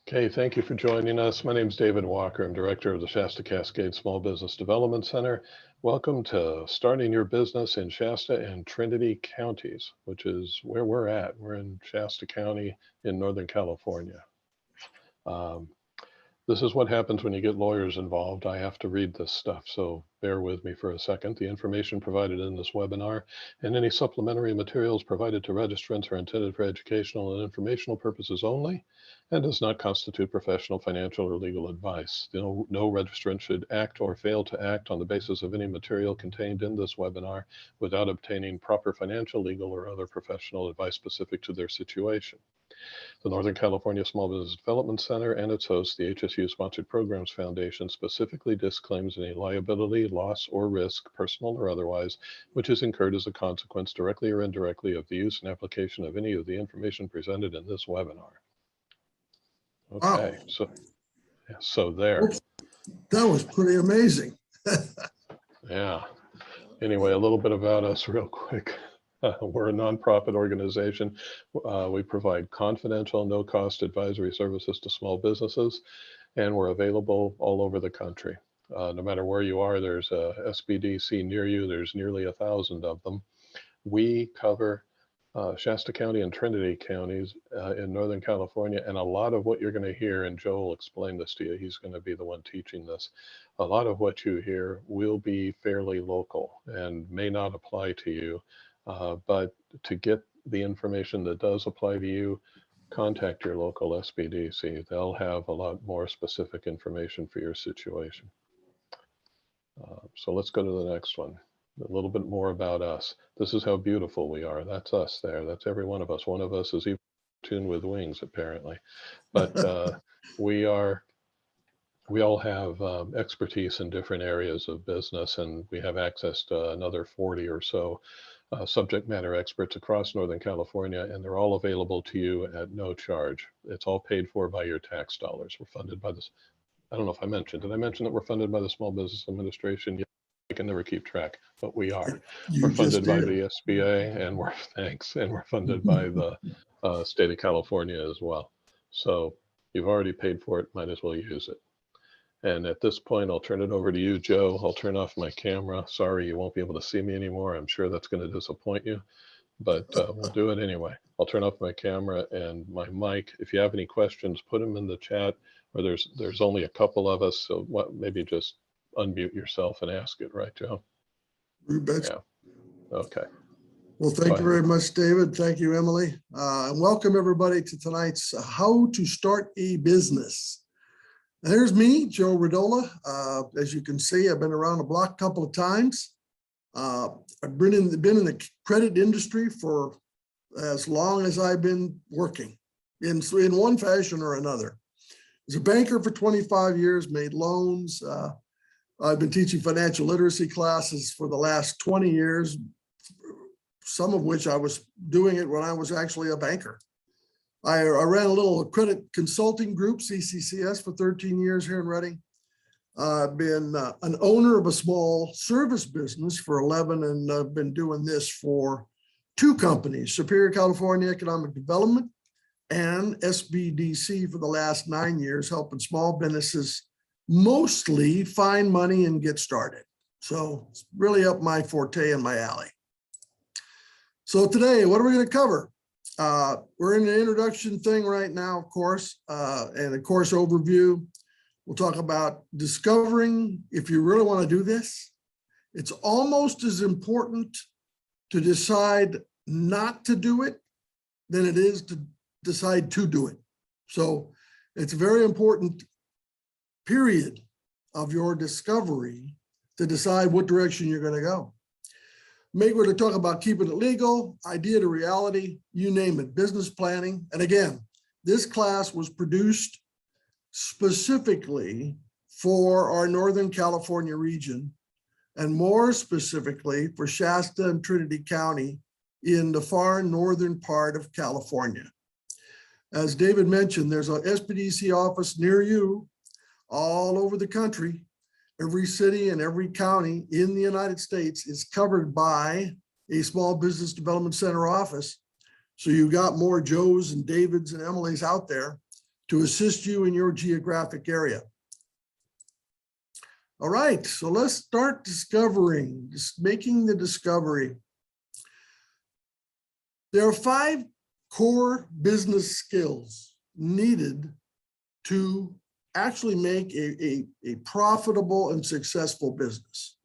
Okay, thank you for joining us. My name is David Walker. I'm director of the Shasta-Cascade Small Business Development Center. Welcome to starting your business in Shasta and Trinity counties, which is where we're at. We're in Shasta County in Northern California. This is what happens when you get lawyers involved. I have to read this stuff, so bear with me for a second. The information provided in this webinar and any supplementary materials provided to registrants are intended for educational and informational purposes only and does not constitute professional, financial, or legal advice. No registrant should act or fail to act on the basis of any material contained in this webinar without obtaining proper financial, legal, or other professional advice specific to their situation. The Northern California Small Business Development Center and its host, the HSU Sponsored Programs Foundation, specifically disclaims any liability, loss, or risk, personal or otherwise, which is incurred as a consequence, directly or indirectly, of the use and application of any of the information presented in this webinar. Okay, wow. so there. Oops. That was pretty amazing. Yeah. Anyway, a little bit about us real quick. We're a nonprofit organization. We provide confidential, no-cost advisory services to small businesses, and we're available all over the country. No matter where you are, there's a SBDC near you. There's nearly 1,000 of them. We cover Shasta County and Trinity counties in Northern California, and a lot of what you're going to hear, and Joe will explain this to you, he's going to be the one teaching this, a lot of what you hear will be fairly local and may not apply to you. But to get the information that does apply to you, contact your local SBDC. They'll have a lot more specific information for your situation. So let's go to the next one. A little bit more about us. This is how beautiful we are. That's us there. That's every one of us. One of us is even tuned with wings, apparently. But we all have expertise in different areas of business, and we have access to another 40 or so subject matter experts across Northern California, and they're all available to you at no charge. It's all paid for by your tax dollars. We're funded by this. I don't know if I mentioned, did I mention that we're funded by the Small Business Administration? Yeah, I can never keep track, but we are. We're funded by the SBA, and we're funded by the state of California as well. So you've already paid for it, might as well use it. And at this point, I'll turn it over to you, Joe. I'll turn off my camera. Sorry, you won't be able to see me anymore. I'm sure that's going to disappoint you, but we'll do it anyway. I'll turn off my camera and my mic. If you have any questions, put them in the chat, or there's only a couple of us, so maybe just unmute yourself and ask it, right, Joe? Yeah. Okay. Well, thank you very much, David. Thank you, Emily. And welcome everybody to tonight's How to Start a Business. And there's me, Joe Rodola. As you can see, I've been around the block a couple of times. I've been in the credit industry for as long as I've been working in one fashion or another. I was a banker for 25 years, made loans. I've been teaching financial literacy classes for the last 20 years, some of which I was doing it when I was actually a banker. I ran a little credit consulting group, CCCS, for 13 years here in Redding. I've been an owner of a small service business for 11, and I've been doing this for 2 companies, Superior California Economic Development and SBDC, for the last 9 years, helping small businesses mostly find money and get started. So it's really up my forte and my alley. So today, what are we going to cover? We're in the introduction thing right now, of course, and a course overview. We'll talk about discovering if you really want to do this. It's almost as important to decide not to do it than it is to decide to do it. So it's a very important period of your discovery to decide what direction you're going to go. Maybe we're going to talk about keeping it legal, idea to reality, you name it, business planning. And again, this class was produced specifically for our Northern California region, and more specifically for Shasta and Trinity County in the far northern part of California. As David mentioned, there's an SBDC office near you all over the country. Every city and every county in the United States is covered by a Small Business Development Center office. So you've got more Joes and Davids and Emilys out there to assist you in your geographic area. All right, so let's start discovering, just making the discovery. There are 5 core business skills needed to actually make a profitable and successful business.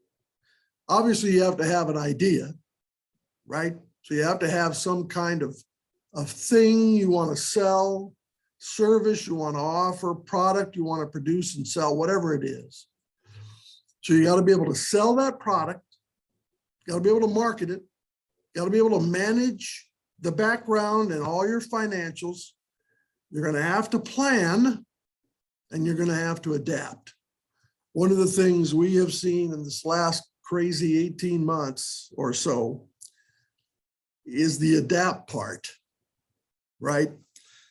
Obviously, you have to have an idea, right? So you have to have some kind of thing you want to sell, service you want to offer, product you want to produce and sell, whatever it is. So you got to be able to sell that product, you got to be able to market it, you got to be able to manage the background and all your financials. You're going to have to plan, and you're going to have to adapt. One of the things we have seen in this last crazy 18 months or so is the adapt part, right?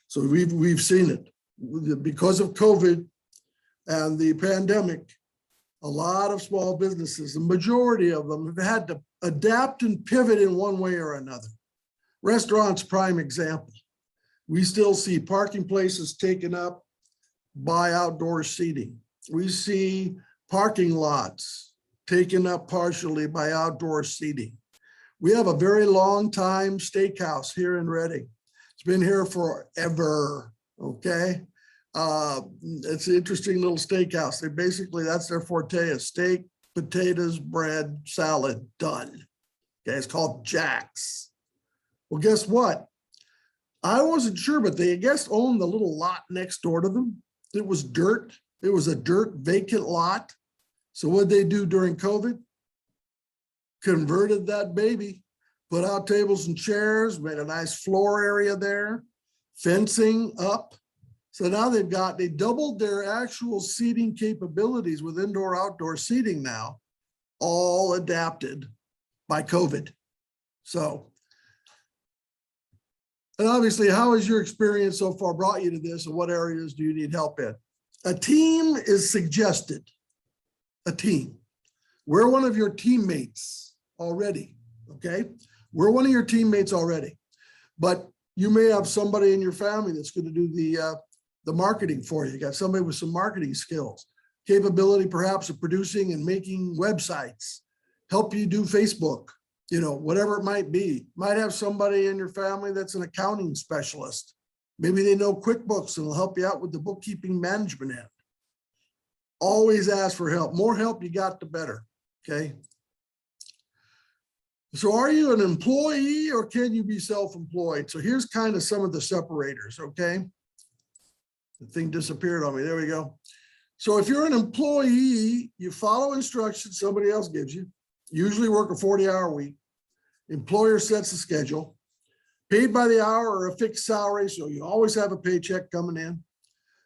So we've seen it because of COVID and the pandemic. A lot of small businesses, the majority of them, have had to adapt and pivot in one way or another. Restaurants, prime example. We still see parking places taken up by outdoor seating. We see parking lots taken up partially by outdoor seating. We have a very long time steakhouse here in Redding. It's been here forever, okay? It's an interesting little steakhouse. They basically, that's their forte, is steak, potatoes, bread, salad, done. Okay, it's called Jack's. Well, guess what? I wasn't sure, but they, I guess, owned the little lot next door to them. It was dirt. It was a dirt vacant lot. So what'd they do during COVID? Converted that baby, put out tables and chairs, made a nice floor area there, fencing up. So now they doubled their actual seating capabilities with indoor outdoor seating now, all adapted by COVID. So, and obviously, how has your experience so far brought you to this, and what areas do you need help in? A team is suggested, a team. We're one of your teammates already, okay? We're one of your teammates already, but you may have somebody in your family that's going to do the marketing for you. You got somebody with some marketing skills, capability perhaps of producing and making websites, help you do Facebook, you know, whatever it might be. Might have somebody in your family that's an accounting specialist. Maybe they know QuickBooks and will help you out with the bookkeeping management end. Always ask for help. More help you got, the better, okay? So are you an employee or can you be self-employed? So here's kind of some of the separators, okay? The thing disappeared on me. There we go. So if you're an employee, you follow instructions somebody else gives you. Usually work a 40-hour week. Employer sets the schedule. Paid by the hour or a fixed salary, so you always have a paycheck coming in.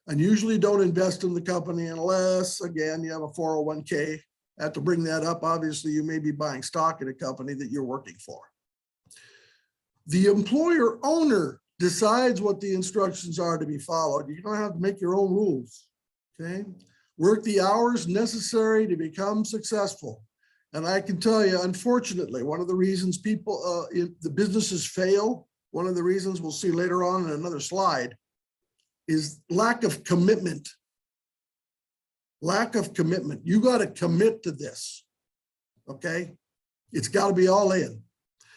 And usually don't invest in the company unless, again, you have a 401k. I have to bring that up. Obviously, you may be buying stock in a company that you're working for. The employer owner decides what the instructions are to be followed. You don't have to make your own rules, okay? Work the hours necessary to become successful. And I can tell you, unfortunately, one of the reasons people, the businesses fail, one of the reasons we'll see later on in another slide, is lack of commitment. Lack of commitment. You got to commit to this, okay? It's got to be all in,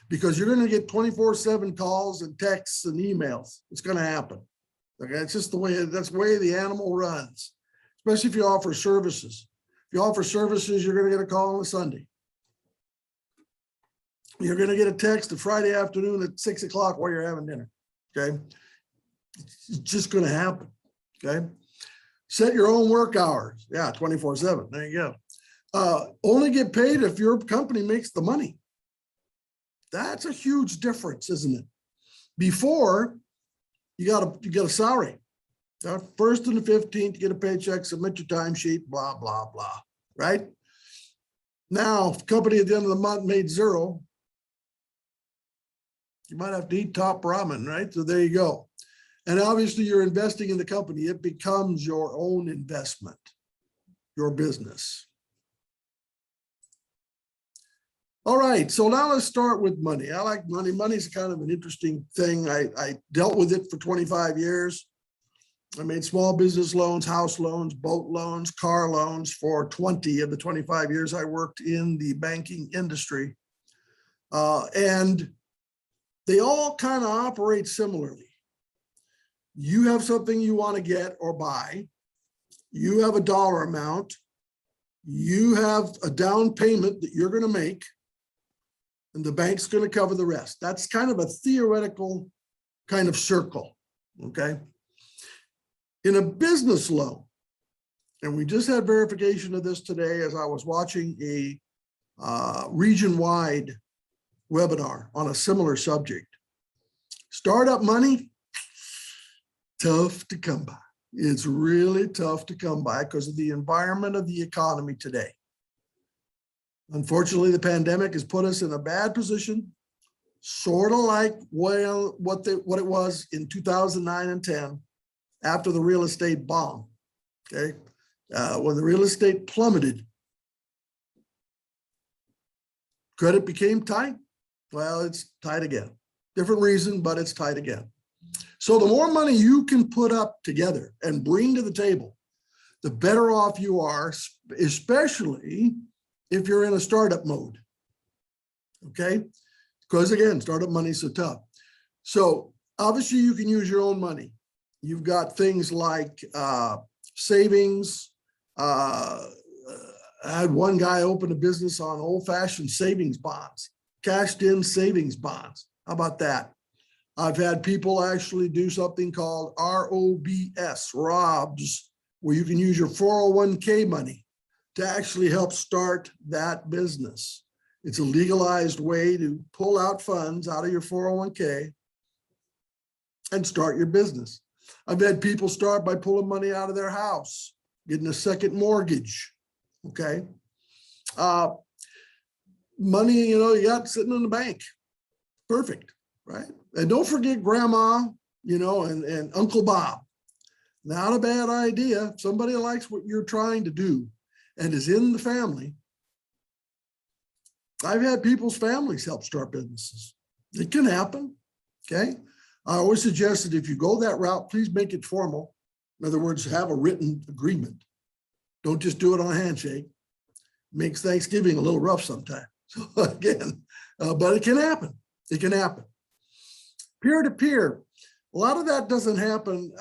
because you're going to get 24/7 calls and texts and emails. It's going to happen. Okay, it's just the way, that's the way the animal runs, especially if you offer services. If you offer services, you're going to get a call on a Sunday. You're going to get a text a Friday afternoon at 6 o'clock while you're having dinner, okay? It's just going to happen, okay? Set your own work hours. Yeah, 24/7. There you go. Only get paid if your company makes the money. That's a huge difference, isn't it? Before, you got a salary. First and the 15th, you get a paycheck, submit your timesheet, blah, blah, blah, right? Now, if the company at the end of the month made zero, you might have to eat top ramen, right? So there you go. And obviously you're investing in the company. It becomes your own investment, your business. All right, so now let's start with money. I like money. Money's kind of an interesting thing. I dealt with it for 25 years. I made small business loans, house loans, boat loans, car loans for 20 of the 25 years I worked in the banking industry. And they all kind of operate similarly. You have something you want to get or buy. You have a dollar amount. You have a down payment that you're going to make, and the bank's going to cover the rest. That's kind of a theoretical kind of circle, okay? In a business loan, and we just had verification of this today as I was watching a region-wide webinar on a similar subject. Startup money, tough to come by. It's really tough to come by because of the environment of the economy today. Unfortunately, the pandemic has put us in a bad position, sort of like what it was in 2009 and 10 after the real estate bomb, okay? When the real estate plummeted, credit became tight. Well, it's tight again. Different reason, but it's tight again. So the more money you can put up together and bring to the table, the better off you are, especially if you're in a startup mode, okay? Because again, startup money is so tough. So obviously you can use your own money. You've got things like savings. I had one guy open a business on old-fashioned savings bonds, cashed in savings bonds. How about that? I've had people actually do something called ROBS, where you can use your 401k money to actually help start that business. It's a legalized way to pull out funds out of your 401k and start your business. I've had people start by pulling money out of their house, getting a second mortgage, okay? Money, you got sitting in the bank, perfect, right? And don't forget grandma, and Uncle Bob. Not a bad idea. If somebody likes what you're trying to do and is in the family. I've had people's families help start businesses. It can happen, okay? I always suggest that if you go that route, please make it formal. In other words, have a written agreement. Don't just do it on a handshake. Makes Thanksgiving a little rough sometimes. So again, but it can happen. It can happen. Peer-to-peer, a lot of that doesn't happen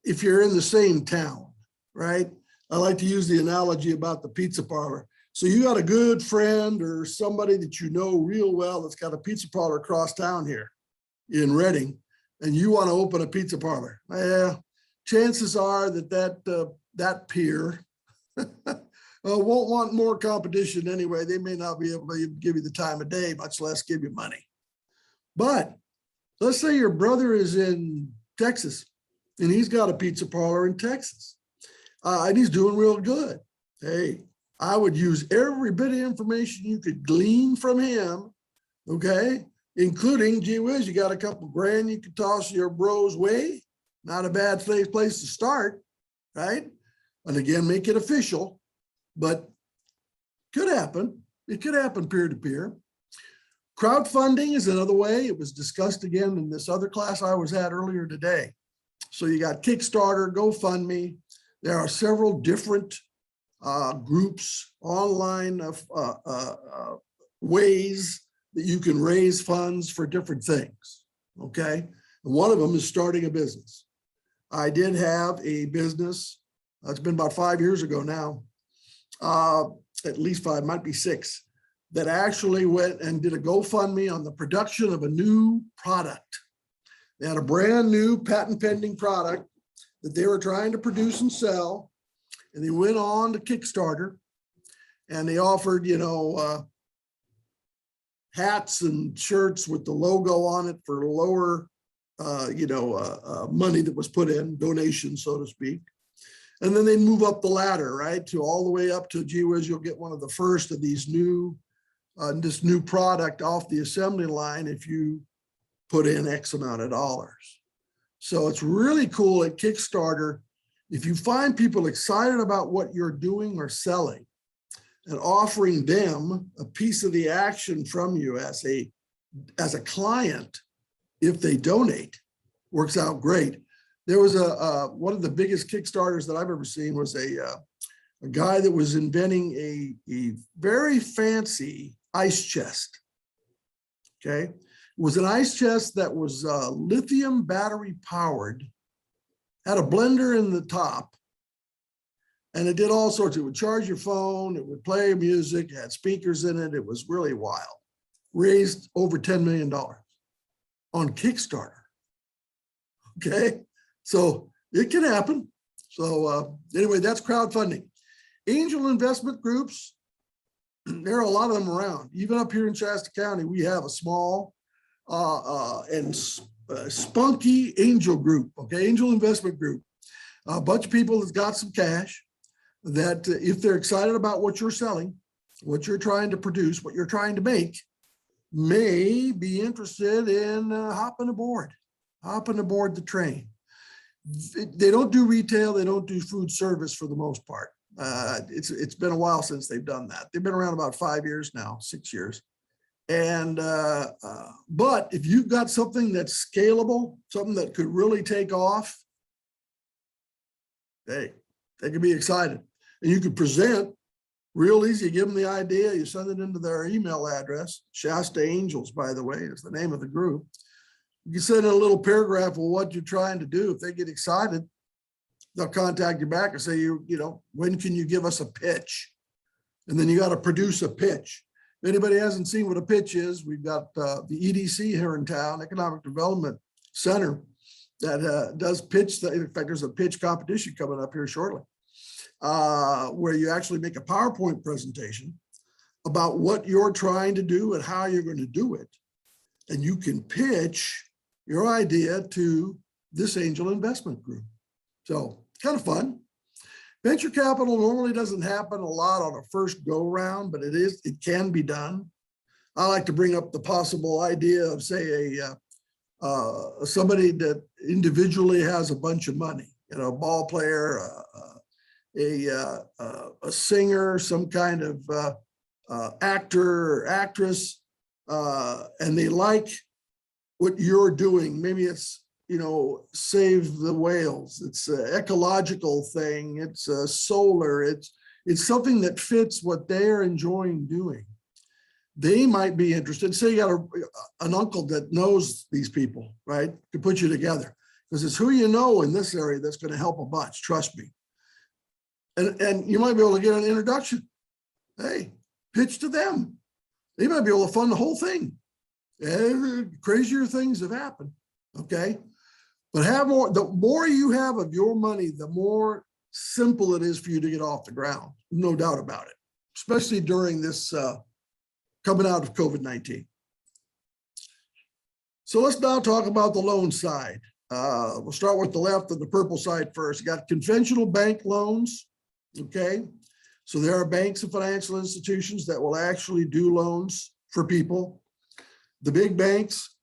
if you're in the same town, right? I like to use the analogy about the pizza parlor. So you got a good friend or somebody that you know real well that's got a pizza parlor across town here in Redding, and you want to open a pizza parlor. Chances are that peer won't want more competition anyway. They may not be able to give you the time of day, much less give you money. But let's say your brother is in Texas and he's got a pizza parlor in Texas and he's doing real good. Hey, I would use every bit of information you could glean from him, okay? Including, gee whiz, you got a couple grand you could toss your bro's way. Not a bad place to start, right? And again, make it official, but could happen. It could happen peer-to-peer. Crowdfunding is another way. It was discussed again in this other class I was at earlier today. So you got Kickstarter, GoFundMe. There are several different groups, online ways that you can raise funds for different things, okay? And one of them is starting a business. I did have a business, it's been about 5 years ago now, at least 5, might be 6, that actually went and did a GoFundMe on the production of a new product. They had a brand new patent pending product that they were trying to produce and sell. And they went on to Kickstarter and they offered, hats and shirts with the logo on it for lower, money that was put in, donation, so to speak. And then they move up the ladder, right, to all the way up to, gee whiz, you'll get one of the first of these this new product off the assembly line if you put in X amount of dollars. So it's really cool at Kickstarter. If you find people excited about what you're doing or selling and offering them a piece of the action from you as a client, if they donate, works out great. There was one of the biggest Kickstarters that I've ever seen was a guy that was inventing a very fancy ice chest. Okay, it was an ice chest that was lithium battery powered, had a blender in the top, and it did all sorts. It would charge your phone, it would play music, it had speakers in it. It was really wild. Raised over $10 million on Kickstarter. Okay, so it can happen. So anyway, that's crowdfunding. Angel investment groups, there are a lot of them around. Even up here in Shasta County, we have a small and spunky angel group, okay, angel investment group. A bunch of people that's got some cash that if they're excited about what you're selling, what you're trying to produce, what you're trying to make, may be interested in hopping aboard the train. They don't do retail, they don't do food service for the most part. It's been a while since they've done that. They've been around about 5 years now, 6 years. And but if you've got something that's scalable, something that could really take off, hey, they can be excited. And you could present real easy. You give them the idea, you send it into their email address. Shasta Angels, by the way, is the name of the group. You can send in a little paragraph of what you're trying to do. If they get excited, they'll contact you back and say, you know, when can you give us a pitch? And then you got to produce a pitch. If anybody hasn't seen what a pitch is, we've got the EDC here in town, Economic Development Center, that does pitch. In fact, there's a pitch competition coming up here shortly, where you actually make a PowerPoint presentation about what you're trying to do and how you're going to do it. And you can pitch your idea to this angel investment group. So kind of fun. Venture capital normally doesn't happen a lot on a first go round, but it can be done. I like to bring up the possible idea of, say, somebody that individually has a bunch of money, you know, a ball player, a singer, some kind of actor or actress, and they like what you're doing. Maybe it's, you know, save the whales. It's an ecological thing. It's solar. It's something that fits what they're enjoying doing. They might be interested. Say you got an uncle that knows these people, right? To put you together, because it's who you know in this area that's going to help a bunch. Trust me. And you might be able to get an introduction. Hey, pitch to them. They might be able to fund the whole thing. Crazier things have happened. Okay. But have more, the more you have of your money, the more simple it is for you to get off the ground. No doubt about it, especially during this coming out of COVID-19. So let's now talk about the loan side. We'll start with the left and the purple side first. You got conventional bank loans. Okay. So there are banks and financial institutions that will actually do loans for people. The big banks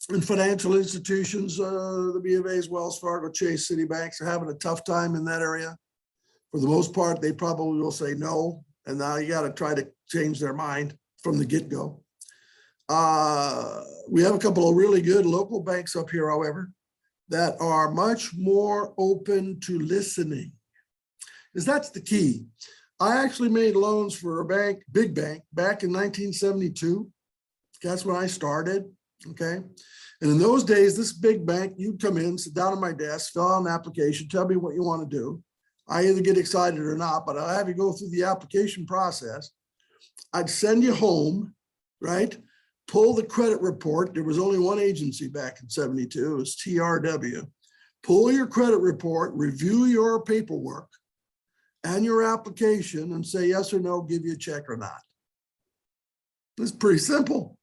and financial institutions, the B of A's, Wells Fargo, Chase, Citibanks, are having a tough time in that area. For the most part, they probably will say no. And now you got to try to change their mind from the get-go. We have a couple of really good local banks up here, however, that are much more open to listening, because that's the key. I actually made loans for a bank, big bank, back in 1972. That's when I started, okay? And in those days, this big bank, you'd come in, sit down at my desk, fill out an application, tell me what you want to do. I either get excited or not, but I'll have you go through the application process. I'd send you home, right? Pull the credit report. There was only one agency back in 72, it was TRW. Pull your credit report, review your paperwork and your application and say yes or no, give you a check or not. It's pretty simple,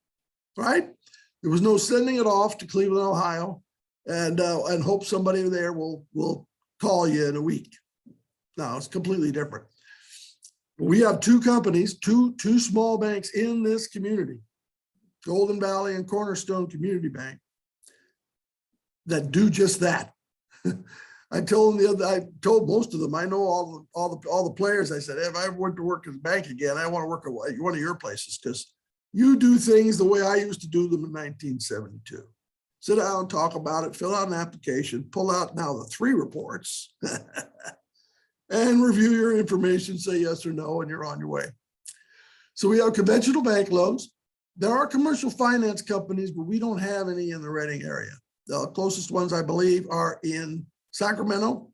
right? There was no sending it off to Cleveland, Ohio, and hope somebody there will call you in a week. No, it's completely different. We have two companies, two small banks in this community, Golden Valley and Cornerstone Community Bank, that do just that. I told most of them, I know all the players. I said, if I ever went to work at a bank again, I want to work at one of your places, because you do things the way I used to do them in 1972. sit down, talk about it, fill out an application, pull out now the 3 reports and review your information, say yes or no, and you're on your way. So we have conventional bank loans. There are commercial finance companies, but we don't have any in the Redding area. The closest ones, I believe, are in Sacramento.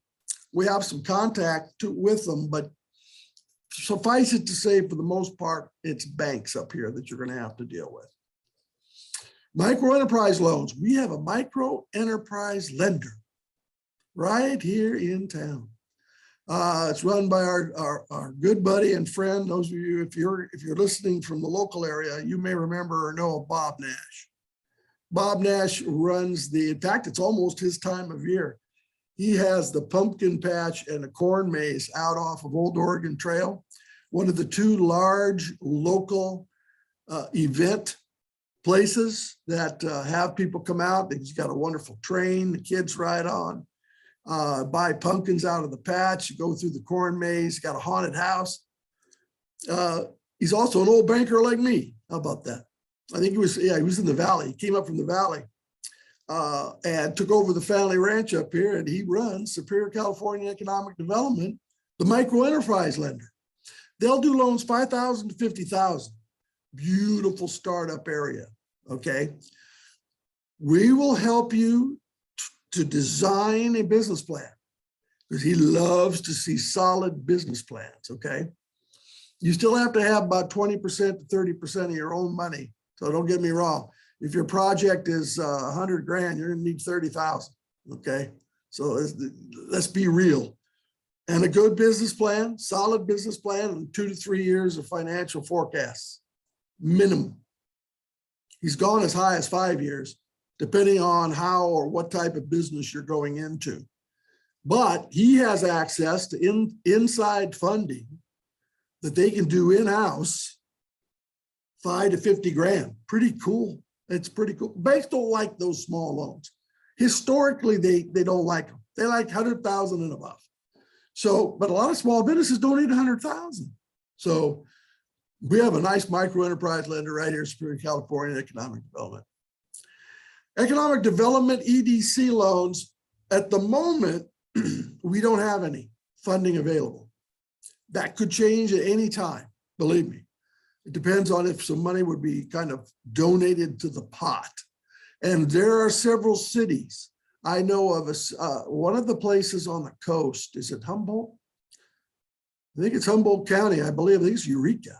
We have some contact with them, but suffice it to say, for the most part, it's banks up here that you're going to have to deal with. Micro enterprise loans. We have a micro enterprise lender right here in town. It's run by our good buddy and friend. Those of you, if you're listening from the local area, you may remember or know of Bob Nash. Bob Nash runs in fact, it's almost his time of year. He has the pumpkin patch and a corn maze out off of Old Oregon Trail, one of the 2 large local event places that have people come out. He's got a wonderful train the kids ride on, buy pumpkins out of the patch, go through the corn maze, got a haunted house. He's also an old banker like me. How about that? I think he was in the valley. He came up from the valley and took over the family ranch up here, and he runs Superior California Economic Development, the micro enterprise lender. They'll do loans 5,000 to 50,000. Beautiful startup area. Okay. We will help you to design a business plan, because he loves to see solid business plans. Okay. You still have to have about 20% to 30% of your own money. So don't get me wrong. If your project is 100 grand, you're going to need 30,000. Okay. So let's be real. And a good business plan, solid business plan, and 2 to 3 years of financial forecasts, minimum. He's gone as high as 5 years, depending on how or what type of business you're going into. But he has access to inside funding that they can do in-house, 5 to 50 grand. Pretty cool. It's pretty cool. Banks don't like those small loans. Historically, they don't like them. They like 100,000 and above. So, but a lot of small businesses don't need 100,000. So we have a nice micro enterprise lender right here, Superior California Economic Development. Economic Development EDC loans, at the moment, we don't have any funding available. That could change at any time, believe me. It depends on if some money would be kind of donated to the pot. And there are several cities. I know of one of the places on the coast. Is it Humboldt? I think it's Humboldt County. I believe it's Eureka.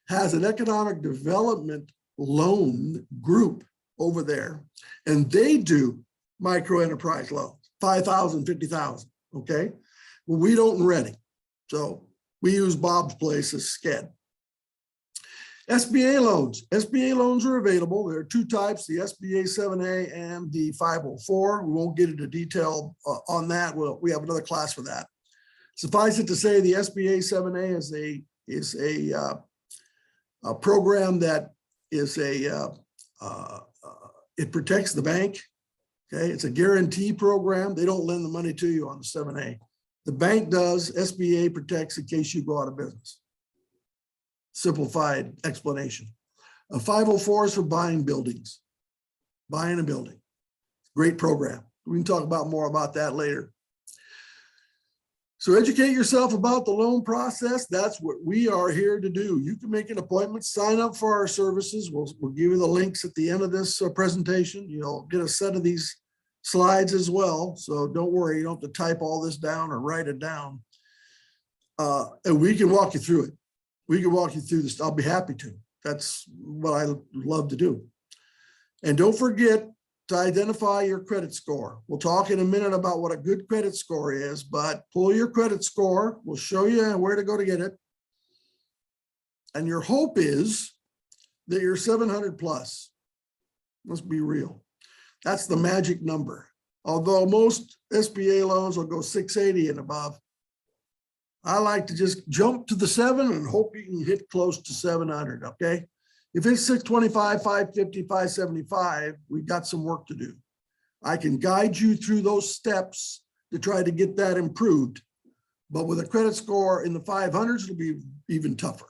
Has an economic development loan group over there. And they do micro enterprise loans, 5,000, 50,000. Okay. Well, we don't in Redding. So we use Bob's place as SCED. SBA loans. SBA loans are available. There are 2 types, the SBA 7A and the 504. We won't get into detail on that. We have another class for that. Suffice it to say, the SBA 7A is a program that is it protects the bank. Okay, it's a guarantee program. They don't lend the money to you on the 7A. The bank does. SBA protects in case you go out of business. Simplified explanation. A 504 is for buying buildings, buying a building. Great program. We can talk about more about that later. So educate yourself about the loan process. That's what we are here to do. You can make an appointment, sign up for our services. We'll give you the links at the end of this presentation. You'll get a set of these slides as well. So don't worry, you don't have to type all this down or write it down. And we can walk you through it. We can walk you through this. I'll be happy to. That's what I love to do. And don't forget to identify your credit score. We'll talk in a minute about what a good credit score is, but pull your credit score. We'll show you where to go to get it. And your hope is that you're 700 plus. Let's be real. That's the magic number. Although most SBA loans will go 680 and above, I like to just jump to the 7 and hope you can hit close to 700, okay? If it's 625, 550, 575, we've got some work to do. I can guide you through those steps to try to get that improved. But with a credit score in the 500s, it'll be even tougher.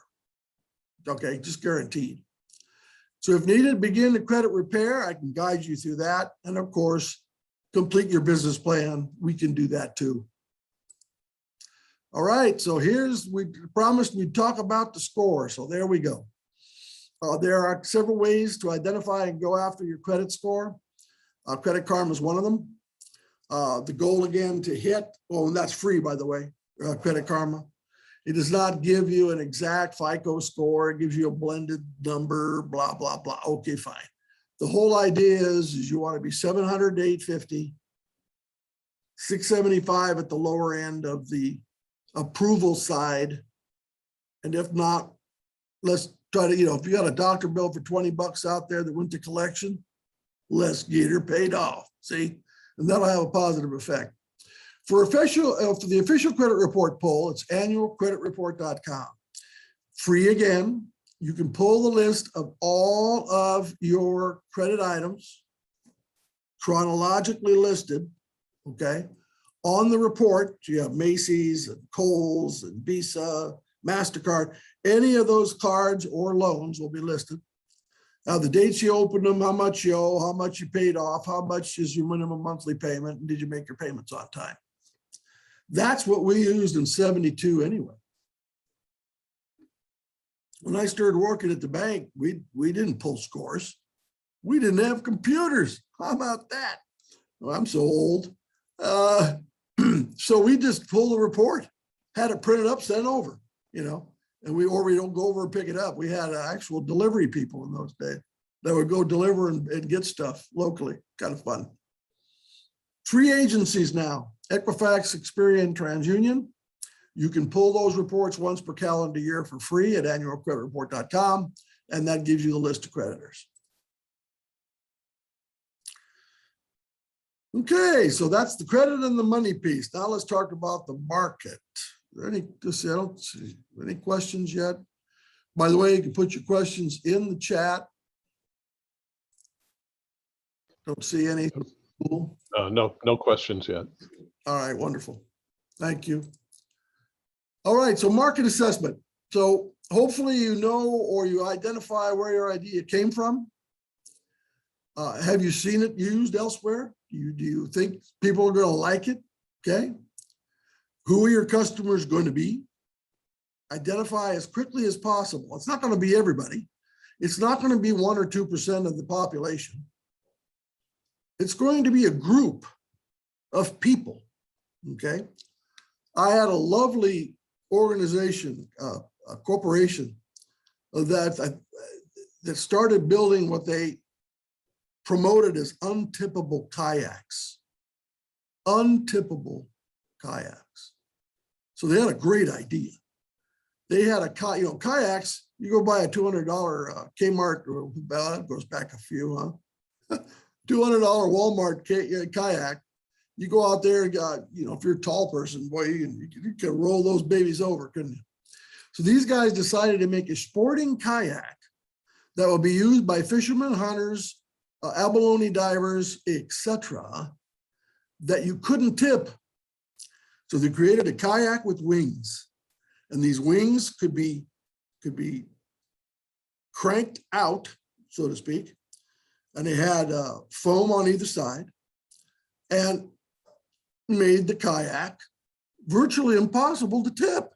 Okay, just guaranteed. So if needed, begin the credit repair. I can guide you through that. And of course, complete your business plan. We can do that too. All right, so we promised we'd talk about the score. So there we go. There are several ways to identify and go after your credit score. Credit Karma is one of them. The goal again to hit, and that's free, by the way, Credit Karma. It does not give you an exact FICO score. It gives you a blended number, blah, blah, blah. Okay, fine. The whole idea is you want to be 700 to 850, 675 at the lower end of the approval side. And if not, let's try to, if you got a doctor bill for 20 bucks out there that went to collection, let's get her paid off. See, and that'll have a positive effect. For the official credit report poll, it's annualcreditreport.com. Free again. You can pull the list of all of your credit items, chronologically listed, okay? On the report, you have Macy's and Kohl's and Visa, MasterCard. Any of those cards or loans will be listed. Now, the dates you opened them, how much you owe, how much you paid off, how much is your minimum monthly payment, and did you make your payments on time? That's what we used in 72 anyway. When I started working at the bank, we didn't pull scores. We didn't have computers. How about that? Well, I'm so old. So we just pulled the report, had it printed up, sent over, and we don't go over and pick it up. We had actual delivery people in those days that would go deliver and get stuff locally. Kind of fun. Free agencies now, Equifax, Experian, TransUnion. You can pull those reports once per calendar year for free at annualcreditreport.com, and that gives you the list of creditors. Okay, so that's the credit and the money piece. Now let's talk about the market. I don't see any questions yet. By the way, you can put your questions in the chat. Don't see any. Cool. No questions yet. All right, wonderful. Thank you. All right, so market assessment. So hopefully you know or you identify where your idea came from. Have you seen it used elsewhere? Do you think people are going to like it? Okay. Who are your customers going to be? Identify as quickly as possible. It's not going to be everybody. It's not going to be 1 or 2% of the population. It's going to be a group of people, okay? I had a lovely organization, a corporation that started building what they promoted as untippable kayaks. Untippable kayaks. So they had a great idea. They had kayaks, you go buy a $200 Kmart, that goes back a few, huh? $200 Walmart kayak. You go out there, if you're a tall person, boy, you can roll those babies over, couldn't you? So these guys decided to make a sporting kayak that will be used by fishermen, hunters, abalone divers, etc., that you couldn't tip. So they created a kayak with wings, and these wings could be cranked out, so to speak, and they had foam on either side, and made the kayak virtually impossible to tip.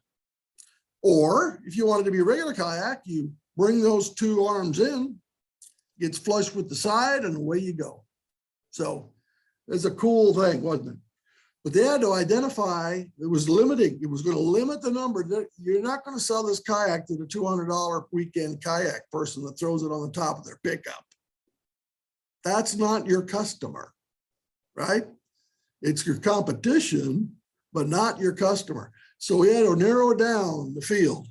Or if you wanted to be a regular kayak, you bring those two arms in, gets flush with the side, and away you go. So it's a cool thing, wasn't it? But they had to identify, it was limiting. It was going to limit the number. You're not going to sell this kayak to the $200 weekend kayak person that throws it on the top of their pickup. That's not your customer, right? It's your competition, but not your customer. So we had to narrow down the field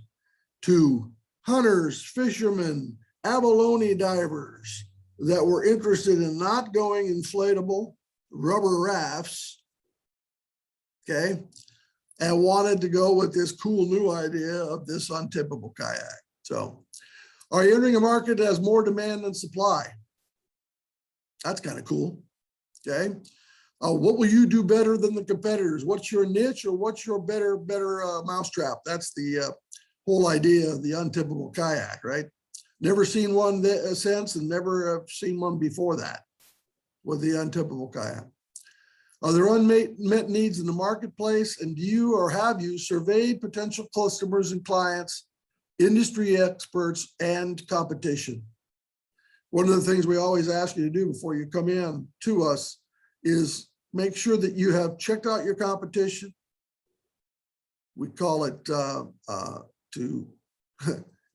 to hunters, fishermen, abalone divers that were interested in not going inflatable rubber rafts, okay, and wanted to go with this cool new idea of this untippable kayak. So are you entering a market that has more demand than supply? That's kind of cool, okay? What will you do better than the competitors? What's your niche, or what's your better mousetrap? That's the whole idea of the untippable kayak, right? Never seen one since, and never have seen one before that with the untypical kayak. Are there unmet needs in the marketplace? And do you or have you surveyed potential customers and clients, industry experts, and competition? One of the things we always ask you to do before you come in to us is make sure that you have checked out your competition. We call it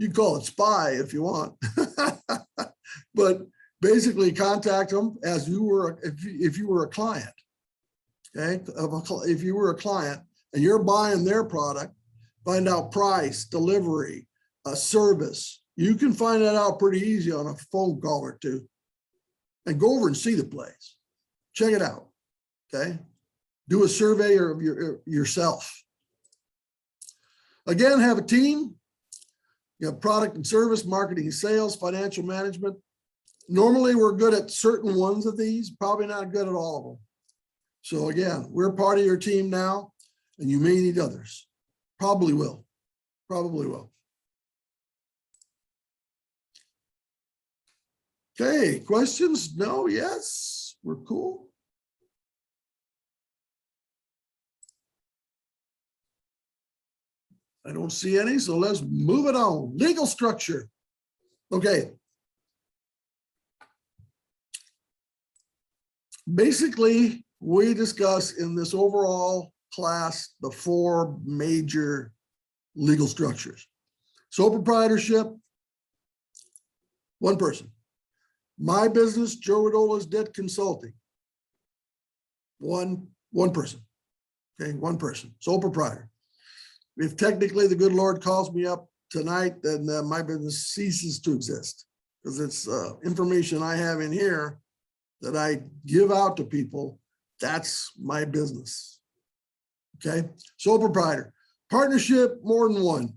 you call it spy if you want, but basically contact them as you were, if you were a client. Okay, if you were a client and you're buying their product, find out price, delivery, service. You can find that out pretty easy on a phone call or two, and go over and see the place. Check it out. Okay, do a survey of yourself. Again, have a team. You have product and service, marketing and sales, financial management. Normally, we're good at certain ones of these, probably not good at all of them. So again, we're part of your team now, and you may need others. Probably will. Probably will. Okay, questions? No, yes, we're cool. I don't see any, so let's move it on. Legal structure. Okay. Basically, we discuss in this overall class the 4 major legal structures. Sole proprietorship, one person. My business, Joe Rodola's Debt Consulting. One person. Okay, one person, sole proprietor. If technically the good Lord calls me up tonight, then my business ceases to exist, because it's information I have in here that I give out to people. That's my business. Okay, sole proprietor. Partnership, more than one.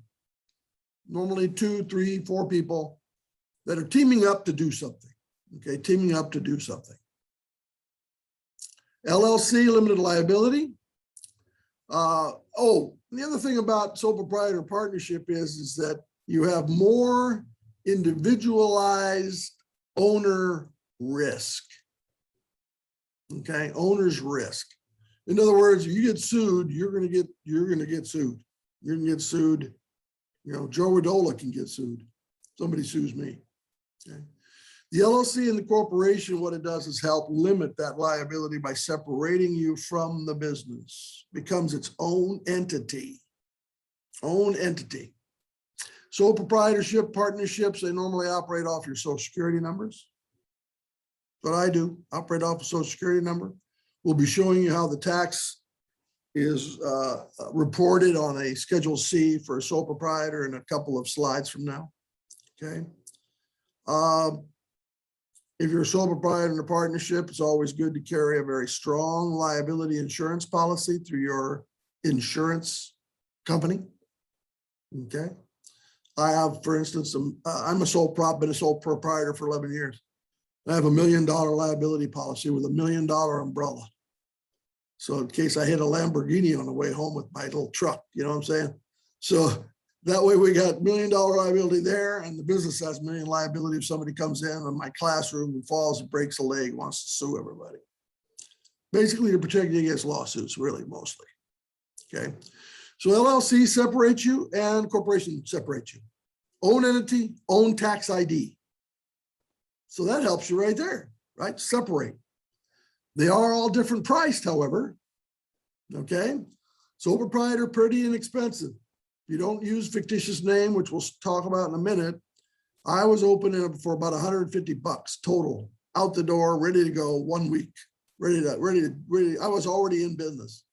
Normally 2, 3, 4 people that are teaming up to do something. Okay, teaming up to do something. LLC, limited liability. The other thing about sole proprietor partnership is that you have more individualized owner risk. Okay, owner's risk. In other words, if you get sued, you're gonna get sued. You're gonna get sued. You know, Joe Rodola can get sued. Somebody sues me. Okay. The LLC and the corporation, what it does is help limit that liability by separating you from the business. Becomes its own entity. Own entity. Sole proprietorship partnerships, they normally operate off your social security numbers. What I do, operate off a social security number. We'll be showing you how the tax is reported on a Schedule C for a sole proprietor in a couple of slides from now. Okay. If you're a sole proprietor in a partnership, it's always good to carry a very strong liability insurance policy through your insurance company. Okay. I have, for instance, I'm been a sole proprietor for 11 years. I have $1 million liability policy with $1 million umbrella. So in case I hit a Lamborghini on the way home with my little truck, you know what I'm saying? So that way we got $1 million liability there, and the business has $1 million liability if somebody comes in my classroom and falls and breaks a leg, wants to sue everybody. Basically to protect you against lawsuits, really, mostly. Okay. So LLC separates you and corporation separates you. Own entity, own tax ID. So that helps you right there, right? Separate. They are all different priced, however. Okay. Sole proprietor, pretty inexpensive. You don't use fictitious name, which we'll talk about in a minute. I was opening for about $150 total, out the door, ready to go 1 week, ready. I was already in business.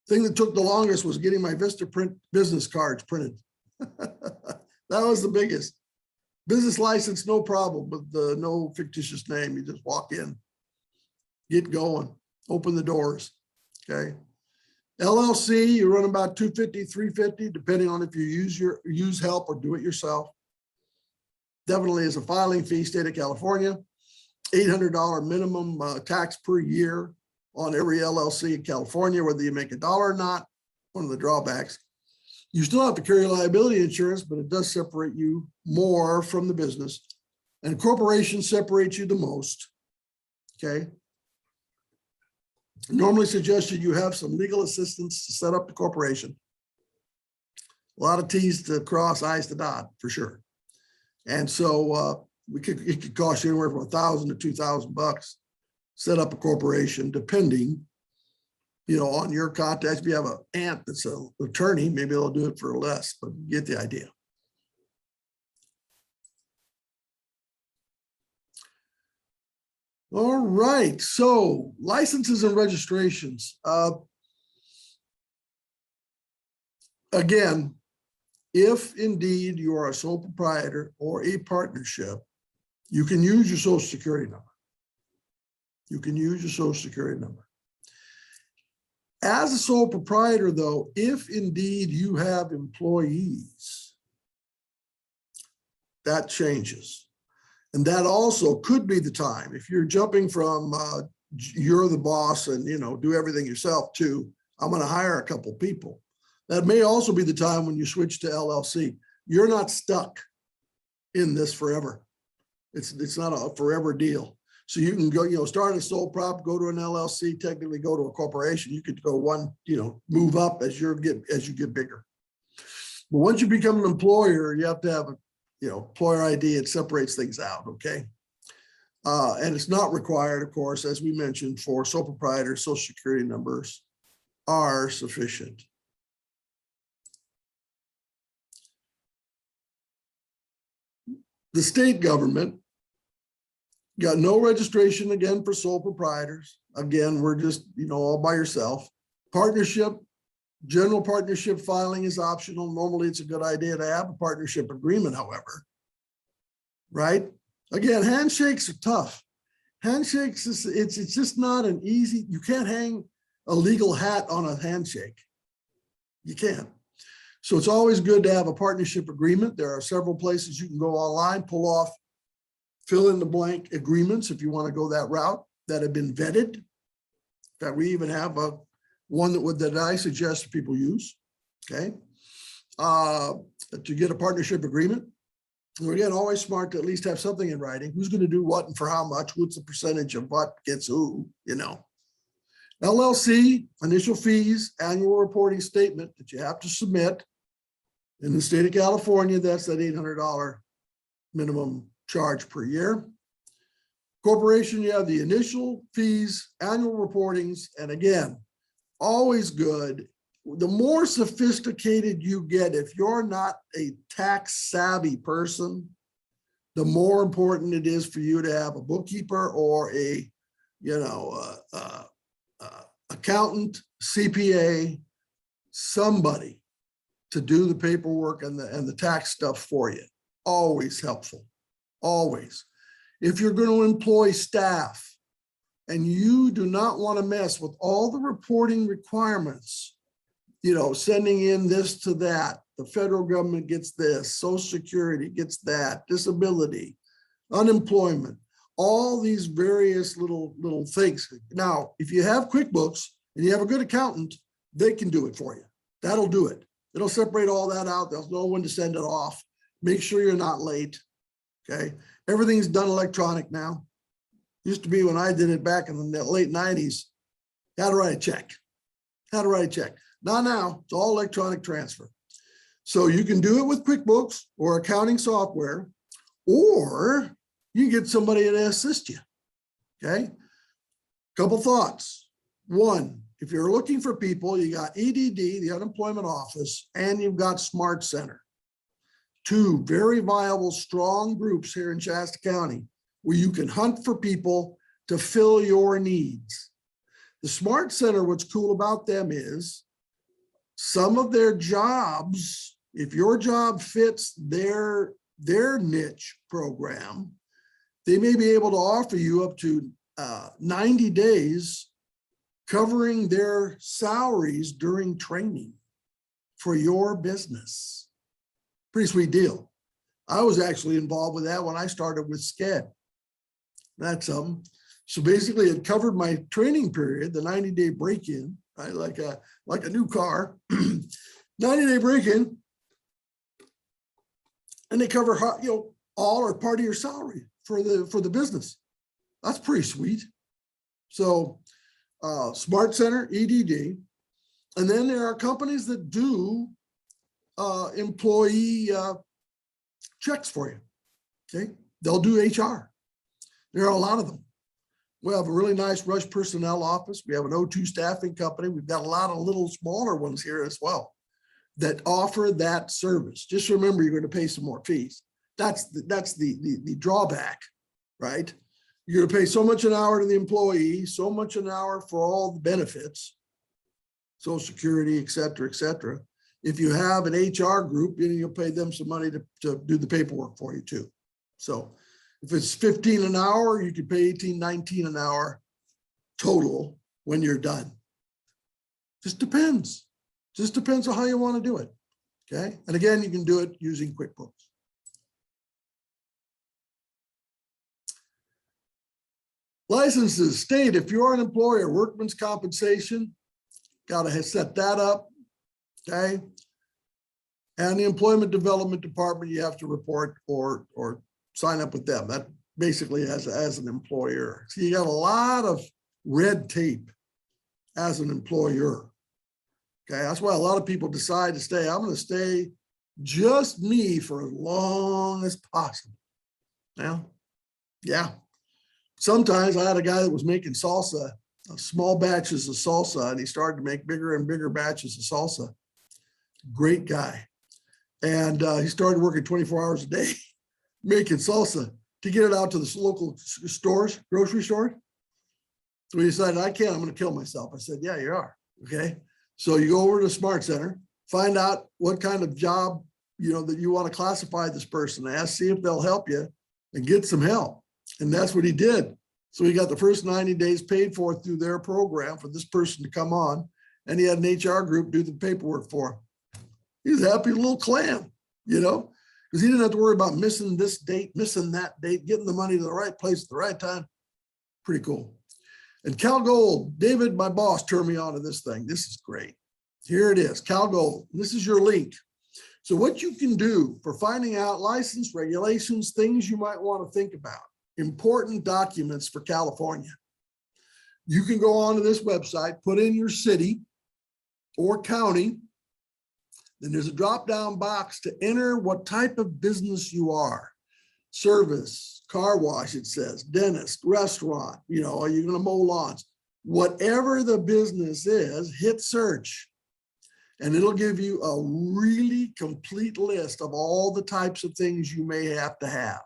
Thing that took the longest was getting my Vista print business cards printed. That was the biggest. Business license, no problem, but no fictitious name. You just walk in, get going, open the doors. Okay. LLC, you run about $250, $350, depending on if you use help or do it yourself. Definitely is a filing fee, state of California, $800 minimum tax per year on every LLC in California, whether you make $1 or not, one of the drawbacks. You still have to carry liability insurance, but it does separate you more from the business. And corporation separates you the most. Okay. Normally suggested you have some legal assistance to set up the corporation. A lot of T's to cross, I's to dot, for sure. And so it could cost you anywhere from $1,000 to $2,000 set up a corporation, depending, on your contacts. If you have an aunt that's an attorney, maybe they'll do it for less, but you get the idea. All right, so licenses and registrations. Again, if indeed you are a sole proprietor or a partnership, you can use your social security number. You can use your social security number. As a sole proprietor, though, if indeed you have employees, that changes. And that also could be the time, if you're jumping from you're the boss and do everything yourself to I'm going to hire a couple people. That may also be the time when you switch to LLC. You're not stuck in this forever. It's not a forever deal. So you can go, start a sole prop, go to an LLC, technically go to a corporation. You could go one, move up as you get bigger. But once you become an employer, you have to have a employer ID. It separates things out. Okay. And it's not required, of course, as we mentioned, for sole proprietors. Social security numbers are sufficient. The state government got no registration again for sole proprietors. Again, we're just, all by yourself. Partnership, general partnership filing is optional. Normally it's a good idea to have a partnership agreement, however, right? Again, handshakes are tough. Handshakes, it's just not an easy, you can't hang a legal hat on a handshake. You can't. So it's always good to have a partnership agreement. There are several places you can go online, pull off, fill in the blank agreements if you want to go that route that have been vetted. In fact, we even have one that I suggest people use. Okay, to get a partnership agreement. We're again always smart to at least have something in writing. Who's going to do what and for how much? What's the percentage of what gets who? LLC, initial fees, annual reporting statement that you have to submit. In the state of California, that's that $800 minimum charge per year. Corporation, you have the initial fees, annual reportings, and again, always good. The more sophisticated you get, if you're not a tax savvy person, the more important it is for you to have a bookkeeper or a, accountant, CPA, somebody to do the paperwork and the tax stuff for you. Always helpful, always. If you're going to employ staff and you do not want to mess with all the reporting requirements, sending in this to that, the federal government gets this, Social Security gets that, disability, unemployment, all these various little things. Now, if you have QuickBooks and you have a good accountant, they can do it for you. That'll do it. It'll separate all that out. They'll know when to send it off. Make sure you're not late. Okay. Everything's done electronic now. Used to be when I did it back in the late 90s, had to write a check. Not now, it's all electronic transfer. So you can do it with QuickBooks or accounting software, or you get somebody to assist you. Okay. Couple thoughts. One, if you're looking for people, you got EDD, the unemployment office, and you've got Smart Center. Two very viable, strong groups here in Shasta County where you can hunt for people to fill your needs. The Smart Center, what's cool about them is some of their jobs, if your job fits their niche program, they may be able to offer you up to 90 days covering their salaries during training for your business. Pretty sweet deal. I was actually involved with that when I started with SCED. That's so basically it covered my training period, the 90-day break-in, right? Like a new car. 90-day break-in, and they cover, all or part of your salary for the business. That's pretty sweet. So Smart Center, EDD, and then there are companies that do employee checks for you. Okay, they'll do HR. There are a lot of them. We have a really nice Rush Personnel office. We have an O2 staffing company. We've got a lot of little smaller ones here as well that offer that service. Just remember, you're going to pay some more fees. That's the drawback, right? You're going to pay so much an hour to the employee, so much an hour for all the benefits, Social Security, et cetera, et cetera. If you have an HR group, you'll pay them some money to do the paperwork for you too. So if it's 15 an hour, you could pay 18, 19 an hour total when you're done. Just depends. Just depends on how you want to do it. Okay. And again, you can do it using QuickBooks. Licenses state if you're an employer, workman's compensation, got to set that up. Okay. And the employment development department, you have to report or sign up with them. That basically as an employer. So you got a lot of red tape as an employer. Okay, that's why a lot of people decide to stay. I'm going to stay just me for as long as possible. Now, yeah. Sometimes I had a guy that was making salsa, small batches of salsa, and he started to make bigger and bigger batches of salsa. Great guy. And he started working 24 hours a day making salsa to get it out to the local stores, grocery store. So he decided, I can't, I'm going to kill myself. I said, yeah, you are. Okay. So you go over to Smart Center, find out what kind of job, that you want to classify this person as, see if they'll help you and get some help. And that's what he did. So he got the first 90 days paid for through their program for this person to come on. And he had an HR group do the paperwork for him. He was a happy little clam, because he didn't have to worry about missing this date, missing that date, getting the money to the right place at the right time. Pretty cool. And Cal Gold, David, my boss, turned me on to this thing. This is great. Here it is, Cal Gold. This is your link. So what you can do for finding out license regulations, things you might want to think about, important documents for California. You can go onto this website, put in your city or county. Then there's a drop-down box to enter what type of business you are. Service, car wash, it says, dentist, restaurant, are you going to mow lawns? Whatever the business is, hit search. And it'll give you a really complete list of all the types of things you may have to have.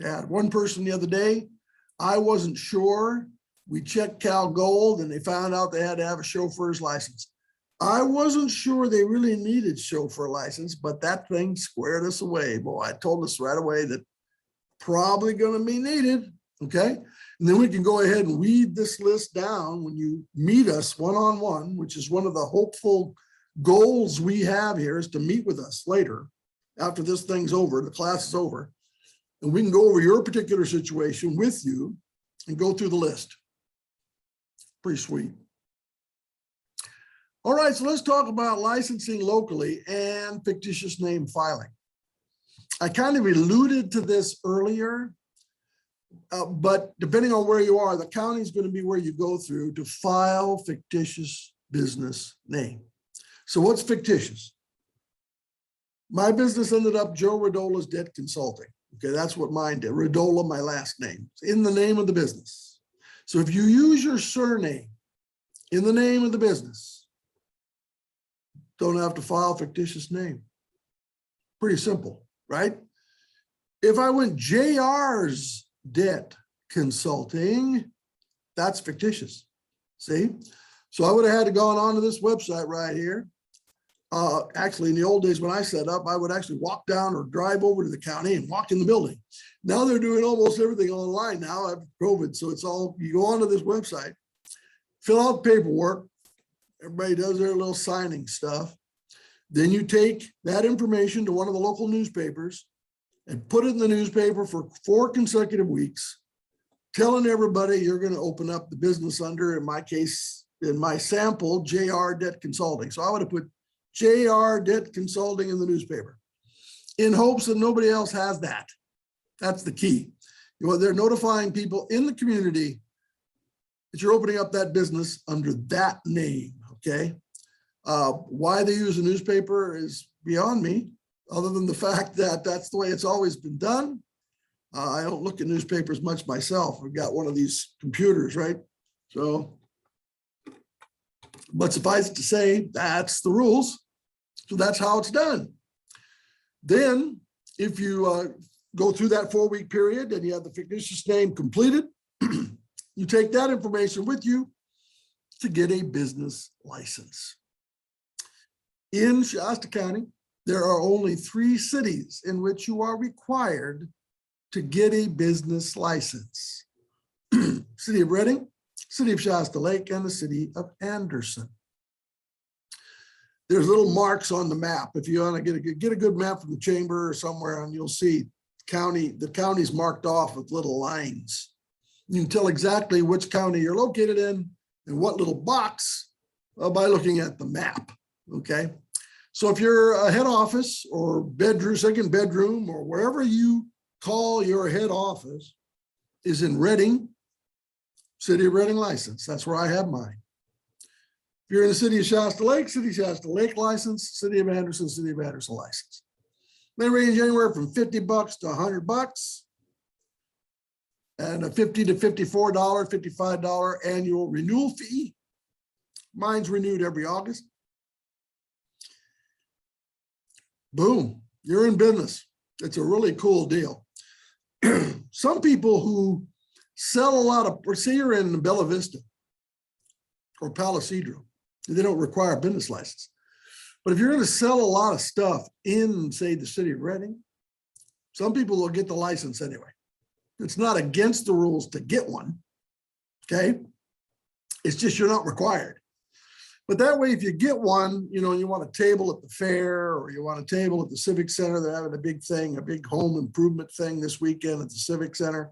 I had one person the other day, I wasn't sure. We checked Cal Gold and they found out they had to have a chauffeur's license. I wasn't sure they really needed chauffeur license, but that thing squared us away. Boy, I told us right away that probably going to be needed. Okay. And then we can go ahead and weed this list down when you meet us one-on-one, which is one of the hopeful goals we have here, is to meet with us later after this thing's over, the class is over. And we can go over your particular situation with you and go through the list. Pretty sweet. All right, so let's talk about licensing locally and fictitious name filing. I kind of alluded to this earlier, but depending on where you are, the county is going to be where you go through to file fictitious business name. So what's fictitious? My business ended up Joe Rodola's Debt Consulting. Okay, that's what mine did. Rodola, my last name, in the name of the business. So if you use your surname in the name of the business, don't have to file fictitious name. Pretty simple, right? If I went JR's Debt Consulting, that's fictitious. See? So I would have had to gone onto this website right here. Actually, in the old days when I set up, I would actually walk down or drive over to the county and walk in the building. Now they're doing almost everything online now after COVID. So it's all, you go onto this website, fill out paperwork. Everybody does their little signing stuff. Then you take that information to one of the local newspapers and put it in the newspaper for 4 consecutive weeks, telling everybody you're going to open up the business under, in my case, in my sample, JR Debt Consulting. So I would have put JR Debt Consulting in the newspaper in hopes that nobody else has that. That's the key. They're notifying people in the community that you're opening up that business under that name, okay? Why they use a newspaper is beyond me, other than the fact that that's the way it's always been done. I don't look at newspapers much myself. I've got one of these computers, right? So, but suffice it to say, that's the rules. So that's how it's done. Then if you go through that 4-week period and you have the fictitious name completed, you take that information with you to get a business license. In Shasta County, there are only 3 cities in which you are required to get a business license. City of Redding, City of Shasta Lake, and the City of Anderson. There's little marks on the map. If you want to get a good map from the chamber or somewhere, and you'll see the county's marked off with little lines. You can tell exactly which county you're located in and what little box by looking at the map, okay? So if you're a head office or bedroom, second bedroom, or wherever you call your head office is in Redding, City of Redding license. That's where I have mine. If you're in the City of Shasta Lake, City of Shasta Lake license, City of Anderson license. They range anywhere from $50 to $100 and a $50 to $54, $55 annual renewal fee. Mine's renewed every August. Boom, you're in business. It's a really cool deal. Some people who sell a lot of, say you're in Bella Vista or Palo Cedro, they don't require a business license. But if you're going to sell a lot of stuff in, say, the City of Redding, some people will get the license anyway. It's not against the rules to get one, okay? It's just you're not required. But that way, if you get one, you know, you want a table at the fair or you want a table at the Civic Center, they're having a big thing, a big home improvement thing this weekend at the Civic Center,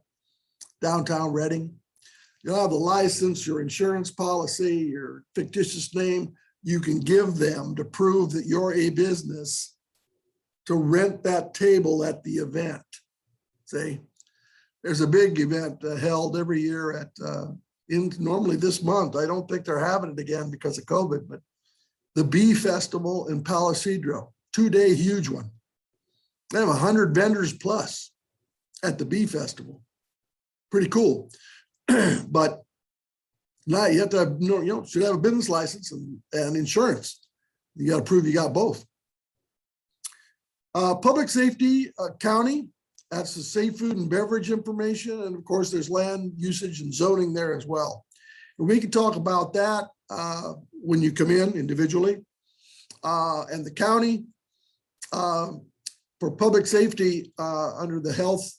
downtown Redding. You'll have the license, your insurance policy, your fictitious name. You can give them to prove that you're a business to rent that table at the event. See, there's a big event held every year at, normally this month. I don't think they're having it again because of COVID, but the Bee Festival in Palo Cedro, 2-day huge one. They have 100 vendors plus at the Bee Festival. Pretty cool. But now you have to have, should have a business license and insurance. You got to prove you got both. Public safety county, that's the safe food and beverage information. And of course, there's land usage and zoning there as well. And we can talk about that when you come in individually. And the county for public safety under the health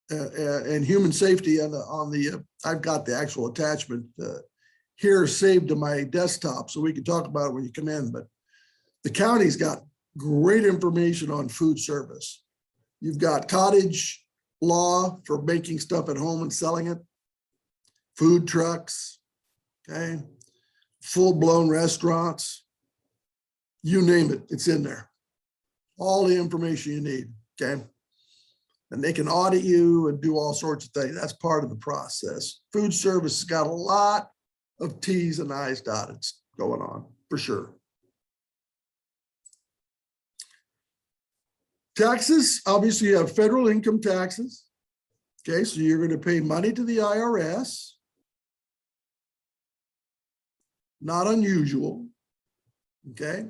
and human safety I've got the actual attachment here saved to my desktop so we can talk about it when you come in. But the county's got great information on food service. You've got cottage law for making stuff at home and selling it, food trucks, okay, full-blown restaurants, you name it, it's in there. All the information you need, okay? And they can audit you and do all sorts of things. That's part of the process. Food service has got a lot of T's and I's dotted going on, for sure. Taxes, obviously you have federal income taxes. Okay, so you're going to pay money to the IRS. Not unusual, okay?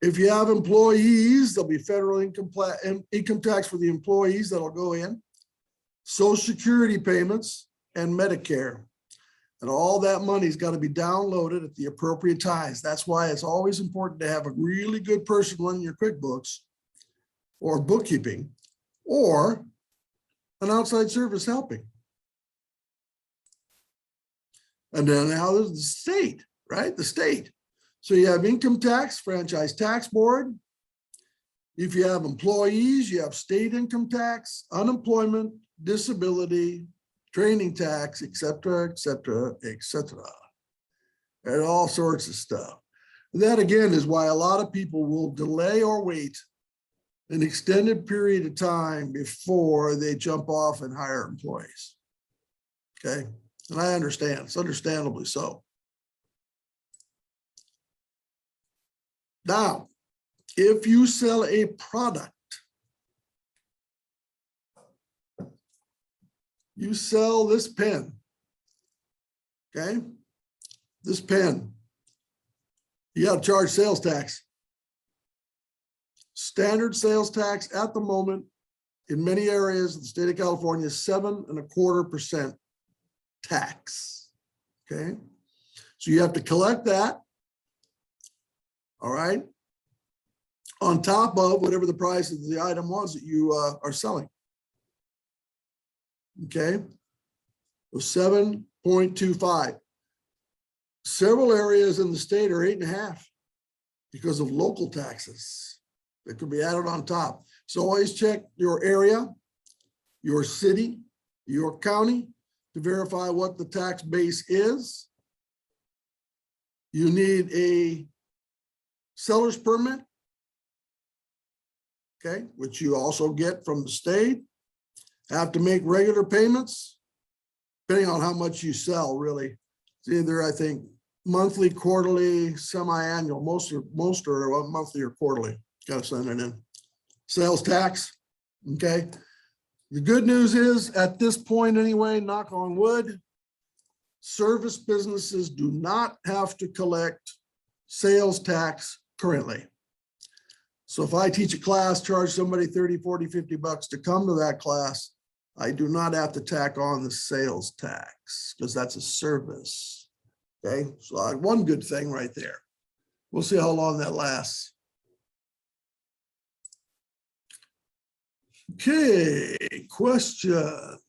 If you have employees, there'll be federal income tax for the employees that'll go in, Social Security payments, and Medicare. And all that money's got to be downloaded at the appropriate times. That's why it's always important to have a really good person running your QuickBooks or bookkeeping or an outside service helping. And then now there's the state, right? The state. So you have income tax, franchise tax board. If you have employees, you have state income tax, unemployment, disability, training tax, et cetera, et cetera, et cetera. And all sorts of stuff. And that again is why a lot of people will delay or wait an extended period of time before they jump off and hire employees. Okay, and I understand, it's understandably so. Now, if you sell a product, you sell this pen, okay? This pen, you got to charge sales tax. Standard sales tax at the moment in many areas of the state of California is 7.25% tax, okay? So you have to collect that, all right, on top of whatever the price of the item was that you are selling. Okay, so 7.25. Several areas in the state are 8.5 because of local taxes that could be added on top. So always check your area, your city, your county to verify what the tax base is. You need a seller's permit, okay, which you also get from the state. Have to make regular payments, depending on how much you sell, really. It's either, I think, monthly, quarterly, semi-annual. Most are monthly or quarterly. Got to send it in. Sales tax, okay. The good news is, at this point anyway, knock on wood, service businesses do not have to collect sales tax currently. So if I teach a class, charge somebody 30, 40, 50 bucks to come to that class, I do not have to tack on the sales tax because that's a service. Okay, so one good thing right there. We'll see how long that lasts. Okay, questions?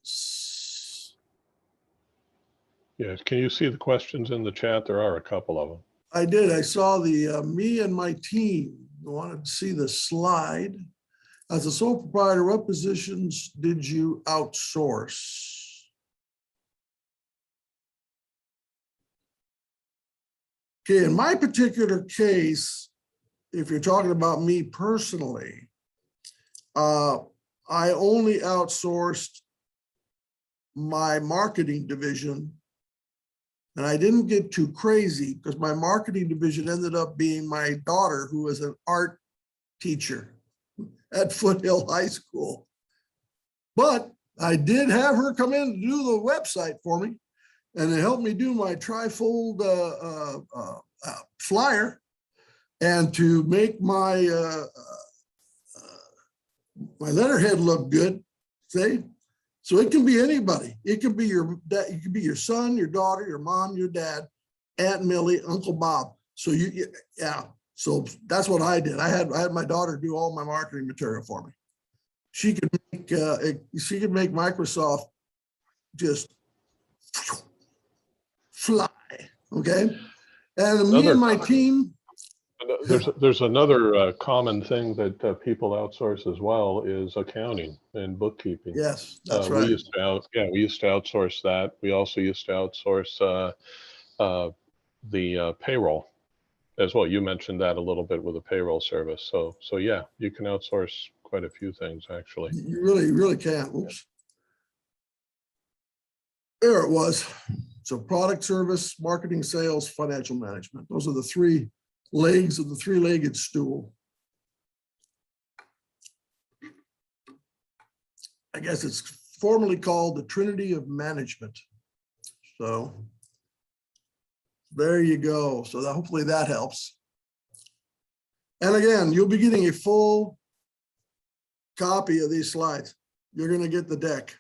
Yes, can you see the questions in the chat? There are a couple of them. I did. I saw the me and my team wanted to see the slide. As a sole proprietor, what positions did you outsource? Okay, in my particular case, if you're talking about me personally, I only outsourced my marketing division. And I didn't get too crazy because my marketing division ended up being my daughter, who was an art teacher at Foothill High School. But I did have her come in to do the website for me, and it helped me do my trifold flyer and to make my my letterhead look good. See? So it can be anybody. It can be your dad, it could be your son, your daughter, your mom, your dad, Aunt Millie, Uncle Bob. So yeah. So that's what I did. I had my daughter do all my marketing material for me. She could make Microsoft just fly. Okay. And me and my team. There's another common thing that people outsource as well is accounting and bookkeeping. Yes, that's right. We used to outsource that. We also used to outsource the payroll as well. You mentioned that a little bit with the payroll service. So yeah, you can outsource quite a few things actually. You really can. Oops. There it was. So product, service, marketing, sales, financial management. Those are the three legs of the three-legged stool. I guess it's formally called the Trinity of management. So there you go. So hopefully that helps. And again, you'll be getting a full copy of these slides. You're going to get the deck.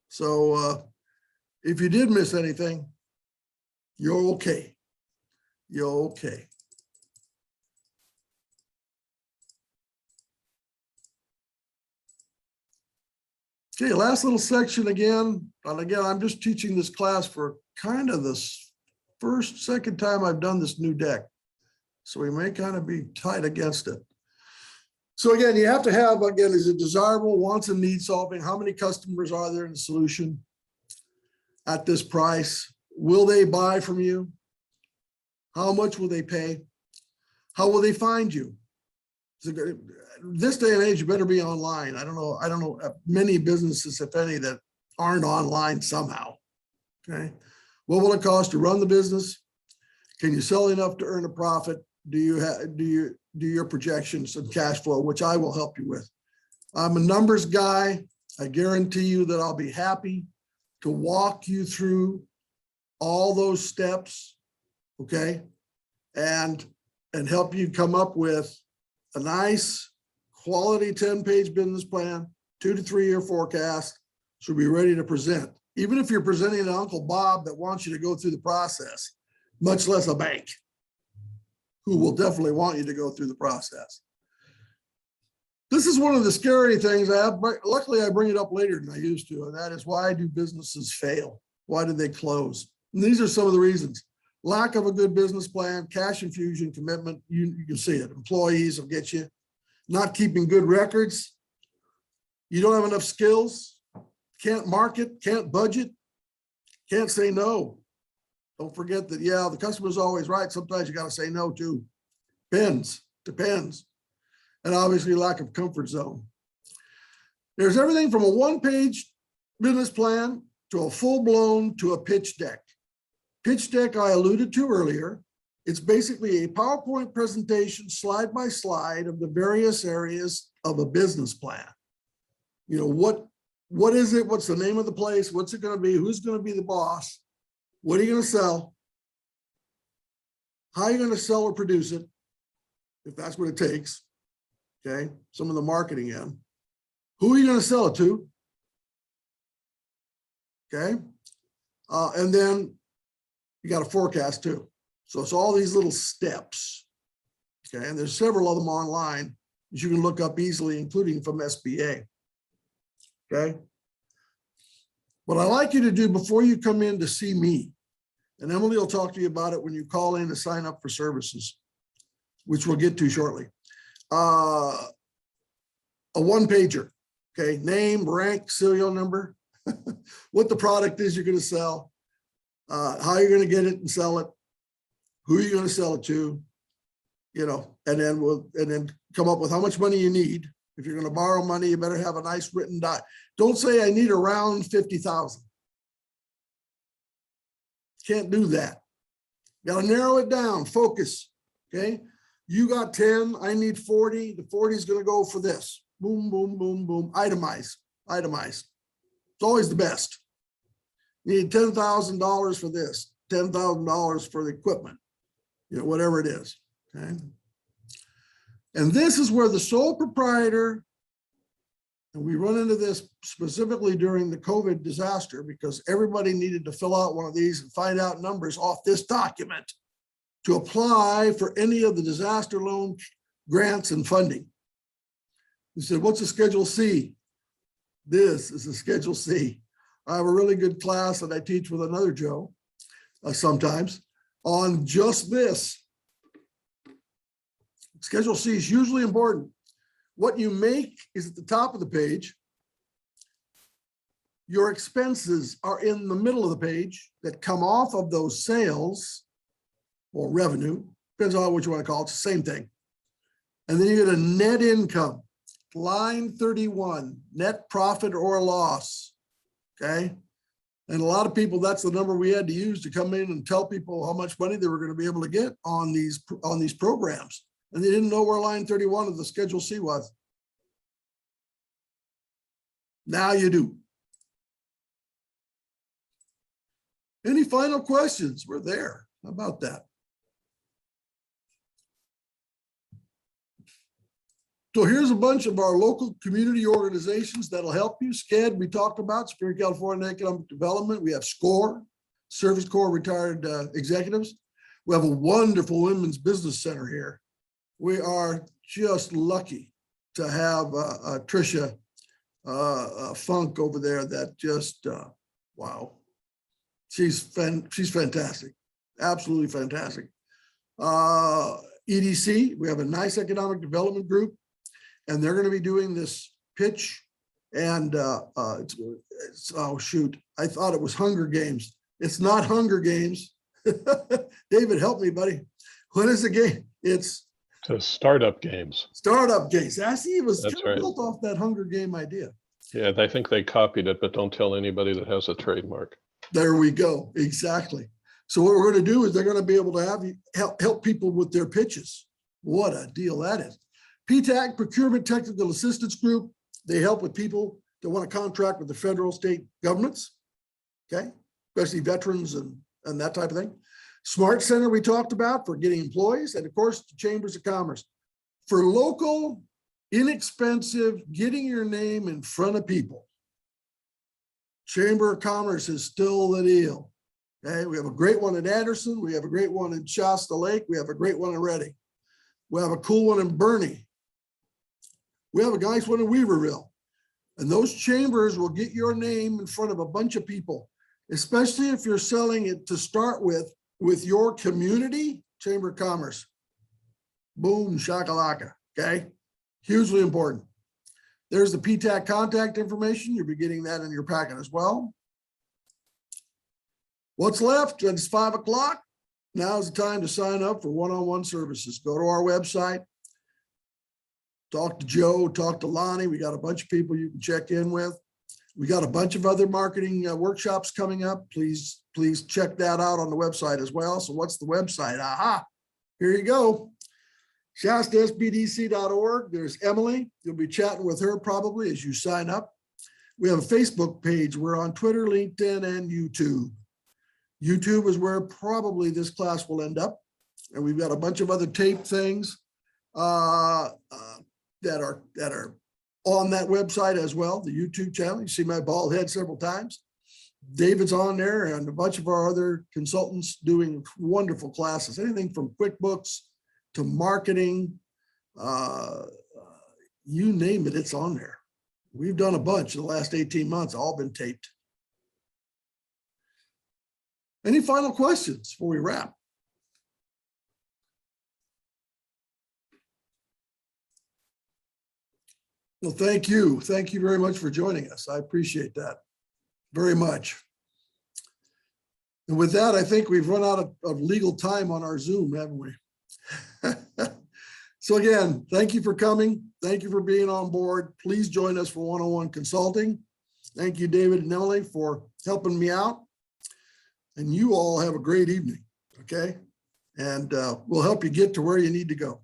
So if you did miss anything, you're okay. You're okay. Okay, last little section again. And again, I'm just teaching this class for kind of this second time I've done this new deck. So we may kind of be tight against it. So again, you have to have, again, is it desirable, wants and needs solving? How many customers are there in the solution? at this price? Will they buy from you? How much will they pay? How will they find you? This day and age, you better be online. I don't know many businesses, if any, that aren't online somehow. Okay. What will it cost to run the business? Can you sell enough to earn a profit? Do you do your projections and cash flow, which I will help you with? I'm a numbers guy. I guarantee you that I'll be happy to walk you through all those steps, okay, and help you come up with a nice quality 10-page business plan, 2 to 3 year forecast, so be ready to present. Even if you're presenting to Uncle Bob that wants you to go through the process, much less a bank, who will definitely want you to go through the process. This is one of the scary things I have. Luckily, I bring it up later than I used to, and that is, why do businesses fail? Why do they close? And these are some of the reasons. Lack of a good business plan, cash infusion, commitment, you can see it. Employees will get you. Not keeping good records. You don't have enough skills. Can't market, can't budget, can't say no. Don't forget that, yeah, the customer's always right. Sometimes you got to say no too. Depends. And obviously lack of comfort zone. There's everything from a 1-page business plan to a full-blown to a pitch deck. Pitch deck I alluded to earlier. It's basically a PowerPoint presentation, slide by slide, of the various areas of a business plan. You know, what is it? What's the name of the place? What's it going to be? Who's going to be the boss? What are you going to sell? How are you going to sell or produce it, if that's what it takes? Okay, some of the marketing end. Who are you going to sell it to? Okay, and then you got a forecast too. So it's all these little steps. Okay, and there's several of them online that you can look up easily, including from SBA. Okay. What I like you to do before you come in to see me, and Emily will talk to you about it when you call in to sign up for services, which we'll get to shortly. A 1-pager, okay? Name, rank, serial number, what the product is you're going to sell, how you're going to get it and sell it, who you're going to sell it to, you know, and then come up with how much money you need. If you're going to borrow money, you better have a nice written doc. Don't say I need around 50,000. Can't do that. Got to narrow it down, focus, okay? You got 10, I need 40. The 40 is going to go for this. Boom, boom, boom, boom. Itemize. It's always the best. You need $10,000 for this, $10,000 for the equipment, you know, whatever it is, okay? And this is where the sole proprietor, and we run into this specifically during the COVID disaster, because everybody needed to fill out one of these and find out numbers off this document to apply for any of the disaster loan grants and funding. We said, what's a Schedule C? This is a Schedule C. I have a really good class that I teach with another Joe sometimes on just this. Schedule C is usually important. What you make is at the top of the page. Your expenses are in the middle of the page that come off of those sales or revenue, depends on what you want to call it, it's the same thing. And then you get a net income, line 31, net profit or loss, okay? And a lot of people, that's the number we had to use to come in and tell people how much money they were going to be able to get on these programs. And they didn't know where line 31 of the Schedule C was. Now you do. Any final questions? We're there. How about that? So here's a bunch of our local community organizations that'll help you. SCED, we talked about, Superior California Economic Development. We have SCORE, Service Corps Retired Executives. We have a wonderful women's business center here. We are just lucky to have Tricia Funk over there that just, wow. She's fantastic, absolutely fantastic. EDC, we have a nice economic development group, and they're going to be doing this pitch And oh shoot, I thought it was Hunger Games. It's not Hunger Games. David, help me, buddy. What is the game? It's To Startup Games. Startup Games. I see it was That's kind of right. built off that Hunger Game idea. Yeah, I think they copied it, but don't tell anybody that has a trademark. There we go. Exactly. So what we're going to do is they're going to be able to have you help people with their pitches. What a deal that is. PTAC, Procurement Technical Assistance Group. They help with people that want to contract with the federal, state governments. Okay. Especially veterans and that type of thing. Smart Center we talked about for getting employees, and of course, the Chambers of Commerce. For local, inexpensive, getting your name in front of people. Chamber of Commerce is still the deal. Okay, we have a great one in Anderson. We have a great one in Shasta Lake. We have a great one in Redding. We have a cool one in Bernie. We have a nice one in Weaverville. And those chambers will get your name in front of a bunch of people, especially if you're selling it to start with your community, Chamber of Commerce. Boom, shakalaka, okay? Hugely important. There's the PTAC contact information. You'll be getting that in your packet as well. What's left? It's 5 o'clock. Now's the time to sign up for one-on-one services. Go to our website. Talk to Joe, talk to Lonnie. We got a bunch of people you can check in with. We got a bunch of other marketing workshops coming up. Please check that out on the website as well. So what's the website? Aha, here you go. Shasta-SBDC.org. There's Emily. You'll be chatting with her probably as you sign up. We have a Facebook page. We're on Twitter, LinkedIn, and YouTube. YouTube is where probably this class will end up. And we've got a bunch of other tape things that are on that website as well, the YouTube channel. You see my bald head several times. David's on there and a bunch of our other consultants doing wonderful classes, anything from QuickBooks to marketing, you name it, it's on there. We've done a bunch in the last 18 months, all been taped. Any final questions before we wrap? Well, thank you. Thank you very much for joining us. I appreciate that very much. And with that, I think we've run out of legal time on our Zoom, haven't we? So again, thank you for coming. Thank you for being on board. Please join us for one-on-one consulting. Thank you, David and Emily, for helping me out. And you all have a great evening, okay? And we'll help you get to where you need to go.